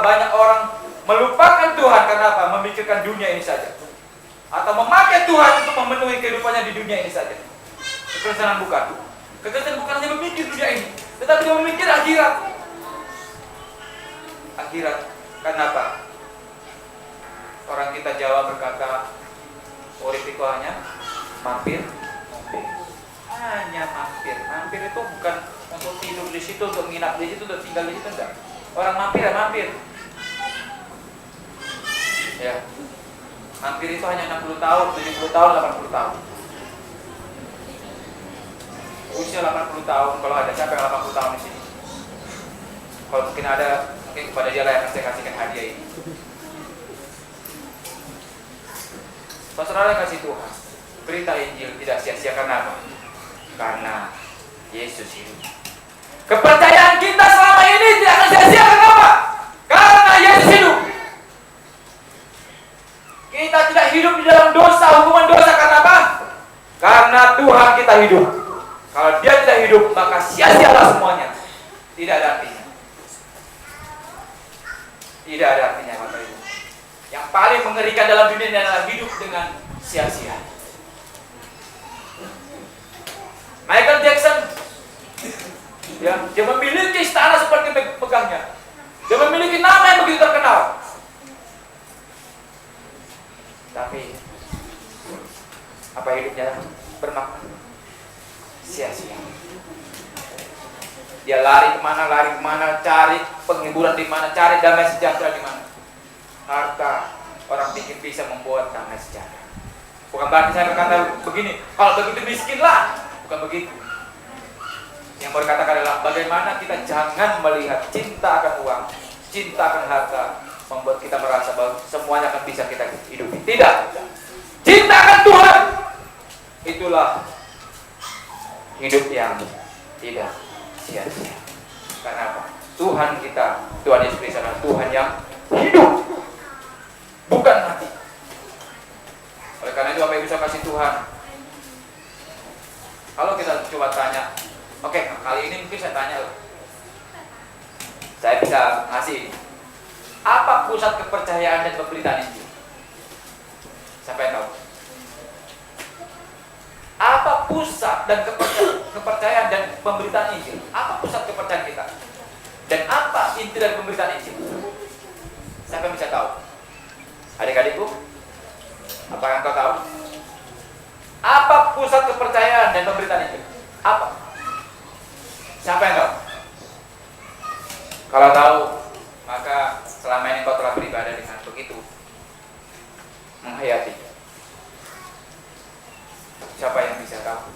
banyak orang melupakan Tuhan karena apa? Memikirkan dunia ini saja. Atau memakai Tuhan untuk memenuhi kehidupannya di dunia ini saja. Kekristenan bukan. Kekristenan bukan hanya memikir dunia ini, tetapi dia memikir akhirat. Akhirat. Kenapa? Orang kita Jawa berkata, urip itu hanya mampir. Hanya mampir. Mampir itu bukan untuk tidur di situ, untuk nginap di situ, untuk tinggal di situ, enggak. Orang mampir ya mampir. Ya. Mampir itu hanya 60 tahun, 70 tahun, 80 tahun. Usia 80 tahun, kalau ada siapa yang 80 tahun di sini? Kalau mungkin ada, mungkin kepada dia lah yang saya kasihkan hadiah ini. Saudara yang kasih Tuhan, berita Injil tidak sia-sia karena apa? Karena Yesus hidup. Kepercayaan kita selama ini tidak akan sia-sia kenapa? Karena Yesus hidup. Kita tidak hidup di dalam dosa, hukuman dosa karena apa? Karena Tuhan kita hidup. Kalau dia tidak hidup, maka sia-sialah semuanya. Tidak ada artinya. Tidak ada artinya, Bapak Ibu. Yang paling mengerikan dalam dunia ini adalah hidup dengan sia-sia. Michael Jackson, ya, dia memiliki istana seperti pegangnya. Dia memiliki nama yang begitu terkenal. Tapi apa hidupnya bermakna? Sia-sia. Dia lari kemana, cari penghiburan di mana, cari damai sejahtera di mana. Harta orang pikir bisa membuat damai sejahtera. Bukan berarti saya berkata begini, kalau begitu miskinlah. Bukan begitu. Yang mau dikatakan adalah bagaimana kita jangan melihat cinta akan uang, cinta akan harta membuat kita merasa bahwa semuanya akan bisa kita hidupi. Tidak. Cinta akan Tuhan. Itulah hidup yang tidak sia-sia. Karena apa? Tuhan kita, Tuhan Yesus Kristus adalah Tuhan yang hidup, bukan mati. Oleh karena itu apa yang bisa kasih Tuhan? Kalau kita coba tanya, oke, kali ini mungkin saya tanya loh. Saya bisa ngasih ini. Apa pusat kepercayaan dan pemberitaan Injil? Siapa yang tahu? Apa pusat dan kepercayaan dan pemberitaan Injil? Apa pusat kepercayaan kita? Dan apa inti dari pemberitaan Injil? Siapa yang bisa tahu? Adik-adikku, apakah engkau tahu? Apa pusat kepercayaan dan pemberitaan Injil? Apa? Siapa yang tahu? Kalau tahu, maka selama ini kau telah beribadah dengan begitu menghayati. Siapa yang bisa tahu?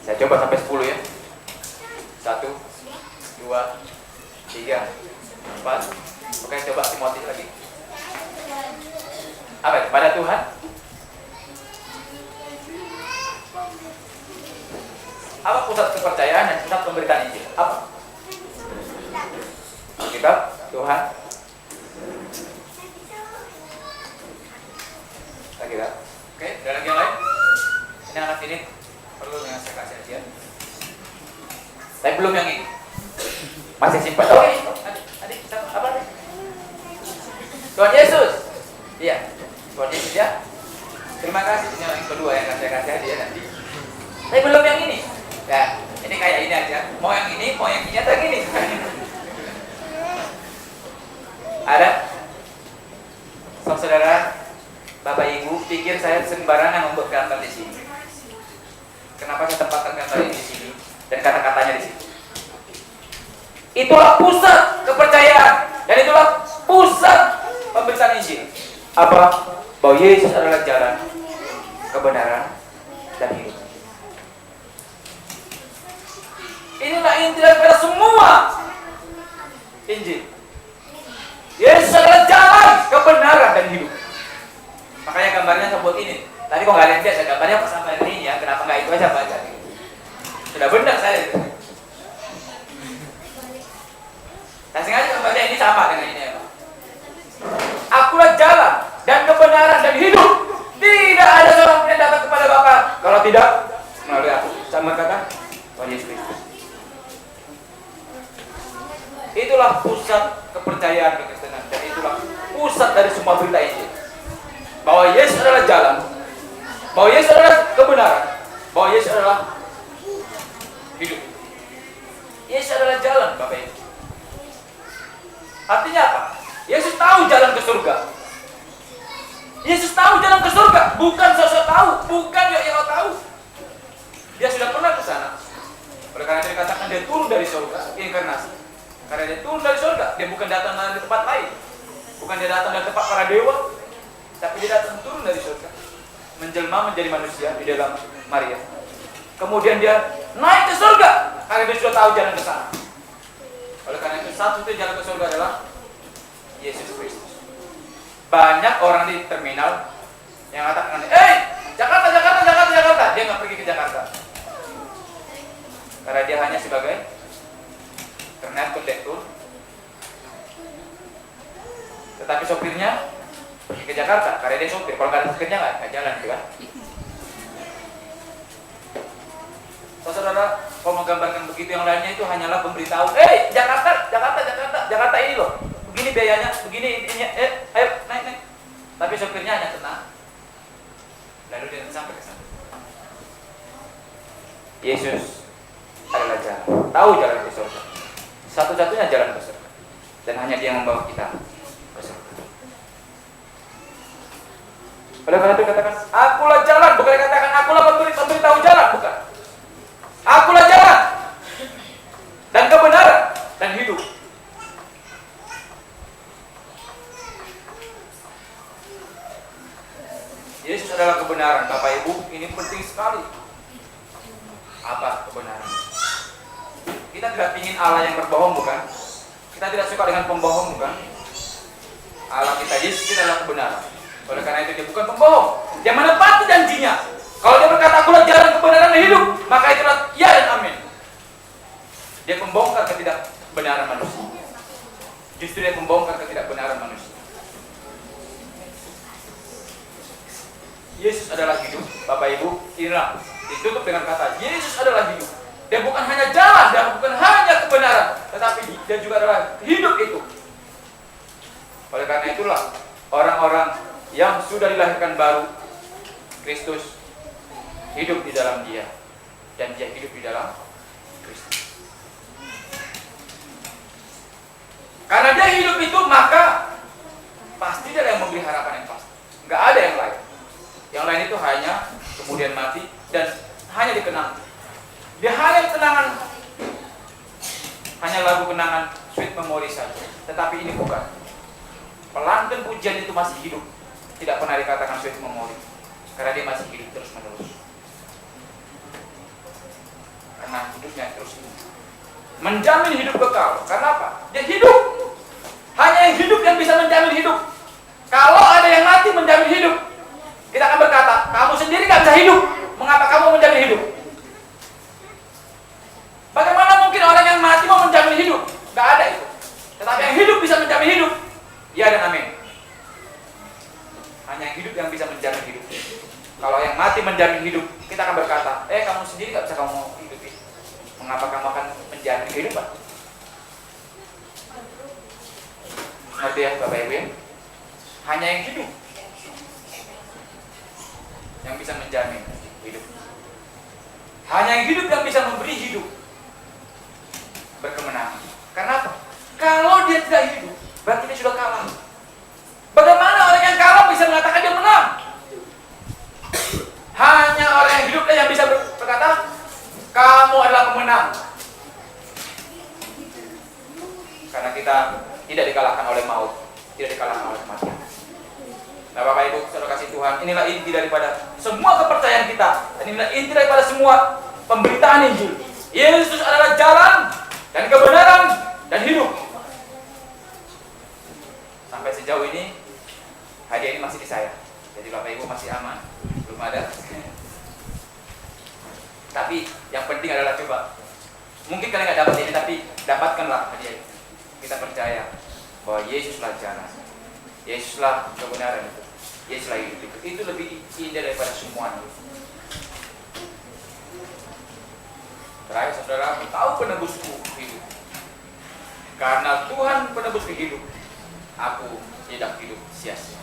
Saya coba sampai 10 ya. 1, 2, 3, 4. Oke, coba Timotius lagi. Apa itu? Pada Tuhan. Apa pusat kepercayaan dan pusat pemberitaan Injil? Apa? Alkitab, Tuhan. Alkitab. Oke, ada lagi yang lain? Ini anak ini perlu yang saya kasih aja. Tapi belum yang ini. Masih simpan. Oke, adik, apa? Tuhan Yesus. Iya. Tuhan Yesus ya. Terima kasih. Ini yang kedua yang saya kasih hadiah nanti. Tapi belum yang ini. Ya, ini kayak ini aja. Mau yang ini, mau yang ini atau yang ini? Ada? Saudara, Bapak Ibu, pikir saya sembarangan membuat gambar di sini. Kenapa saya tempatkan gambar ini di sini dan kata-katanya di sini? Itulah pusat kepercayaan dan itulah pusat pemberitaan Injil. Apa? Bahwa Yesus adalah jalan, kebenaran, dan hidup. Inilah inti daripada semua Injil. Yesus adalah jalan, kebenaran, dan hidup. Makanya gambarnya saya buat ini. Tadi kok nggak ada yang lihat, gambarnya pas sampai ini ya. Kenapa nggak itu aja baca? Sudah benar saya. Saya sengaja gambarnya ini sama dengan ini ya Pak. Akulah jalan dan kebenaran dan hidup. Tidak ada seorang pun yang datang kepada Bapa kalau tidak melalui aku. Sama kata Tuhan Yesus Kristus. Itulah pusat kepercayaan kekristenan, dan itulah pusat dari semua berita Injil. Bahwa Yesus adalah jalan, bahwa Yesus adalah kebenaran, bahwa Yesus adalah hidup. Yesus adalah jalan, Bapak Ibu. Artinya apa? Yesus tahu jalan ke surga. Yesus tahu jalan ke surga, bukan sosok tahu, bukan yo tahu. Dia sudah pernah ke sana. Oleh karena itu dikatakan dia turun dari surga, inkarnasi. Karena dia turun dari surga, dia bukan datang dari tempat lain. Bukan dia datang dari tempat para dewa, tapi dia datang turun dari surga, menjelma menjadi manusia di dalam Maria. Kemudian dia naik ke surga, karena dia sudah tahu jalan ke sana. Oleh karena itu satu-satunya jalan ke surga adalah Yesus Kristus. Banyak orang di terminal yang katakan, Jakarta, Jakarta, Jakarta, Jakarta. Dia nggak pergi ke Jakarta, karena dia hanya sebagai kernet kondektur. Tetapi sopirnya pergi ke Jakarta, karena dia sopir. Kalau nggak ada sopirnya nggak jalan, gitu kan? Saudara, kalau menggambarkan begitu, yang lainnya itu hanyalah pemberitahu. Jakarta, Jakarta, Jakarta, Jakarta ini loh. Begini biayanya, begini ininya. Ayo naik. Tapi sopirnya hanya tenang. Lalu dia sampai ke sana. Yesus adalah jalan, tahu jalan ke surga. Satu-satunya jalan ke surga. Dan hanya dia yang membawa kita ke surga. Oleh karena itu katakan, akulah jalan, bukan dikatakan akulah pemberitahu jalan, bukan. Akulah jalan dan kebenaran dan hidup. Yesus adalah kebenaran, Bapak Ibu. Ini penting sekali. Apa kebenaran? Kita tidak ingin Allah yang berbohong, bukan? Kita tidak suka dengan pembohong, bukan? Allah kita, Yesus kita adalah kebenaran. Oleh karena itu dia bukan pembohong. Dia menepati janjinya. Kalau dia berkata akulah jalan, kebenaran dan hidup, maka itulah ya dan amin. Dia membongkar ketidakbenaran manusia. Justru dia membongkar ketidakbenaran manusia. Yesus adalah hidup, Bapak Ibu. Inilah ditutup dengan kata Yesus adalah hidup. Dia bukan hanya jalan, dan bukan hanya kebenaran, tetapi dia juga adalah hidup itu. Oleh karena itulah orang-orang yang sudah dilahirkan baru, Kristus hidup di dalam dia, dan dia hidup di dalam Kristus. Karena dia hidup itu, maka pasti dia yang memberi harapan yang pasti. Nggak ada yang lain. Yang lain itu hanya kemudian mati dan hanya dikenang. Dia hanya kenangan, hanya lagu kenangan, sweet memory saja. Tetapi ini bukan. Pelantun pujian itu masih hidup, tidak pernah dikatakan sweet memory, karena dia masih hidup terus menerus. Karena hidupnya terus menjamin hidup kekal. Karena apa? Dia hidup. Hanya yang hidup yang bisa menjamin hidup. Kalau ada yang mati menjamin hidup, kita akan berkata, kamu sendiri nggak bisa hidup. Mengapa kamu menjamin hidup? Bagaimana mungkin orang yang mati mau menjamin hidup? Nggak ada itu. Tetapi yang hidup bisa menjamin hidup. Ya dan amin. Hanya yang hidup yang bisa menjamin hidup. Kalau yang mati menjamin hidup, kita akan berkata, kamu sendiri nggak bisa kamu hidup. Mengapa kamu akan menjamin kehidupan? Ngerti ya Bapak Ibu ya? Hanya yang hidup yang bisa menjamin hidup. Hanya yang hidup yang bisa memberi hidup berkemenangan. Karena apa? Kalau dia tidak hidup, berarti dia sudah kalah. Bagaimana orang yang kalah bisa mengatakan dia menang? Hanya orang yang hiduplah yang bisa berkata, kamu adalah pemenang. Karena kita tidak dikalahkan oleh maut, tidak dikalahkan oleh kematian. Nah Bapak Ibu, saudara kasih Tuhan, inilah inti daripada semua kepercayaan kita, dan inilah inti daripada semua pemberitaan Injil. Yesus adalah jalan dan kebenaran dan hidup. Sampai sejauh ini hadiah ini masih di saya, jadi Bapak Ibu masih aman, belum ada. Tapi yang penting adalah coba, mungkin kalian nggak dapat ini, tapi dapatkanlah hadiah ini. Kita percaya bahwa Yesuslah jalan, Yesuslah kebenaran itu, Yesuslah hidup itu. Itu lebih indah daripada semuanya. Terakhir saudara, tahu penebusku hidup. Karena Tuhan penebus hidup, aku tidak hidup sia-sia.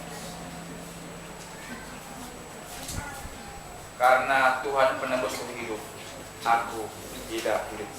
Karena Tuhan penebus hidup, aku tidak hidup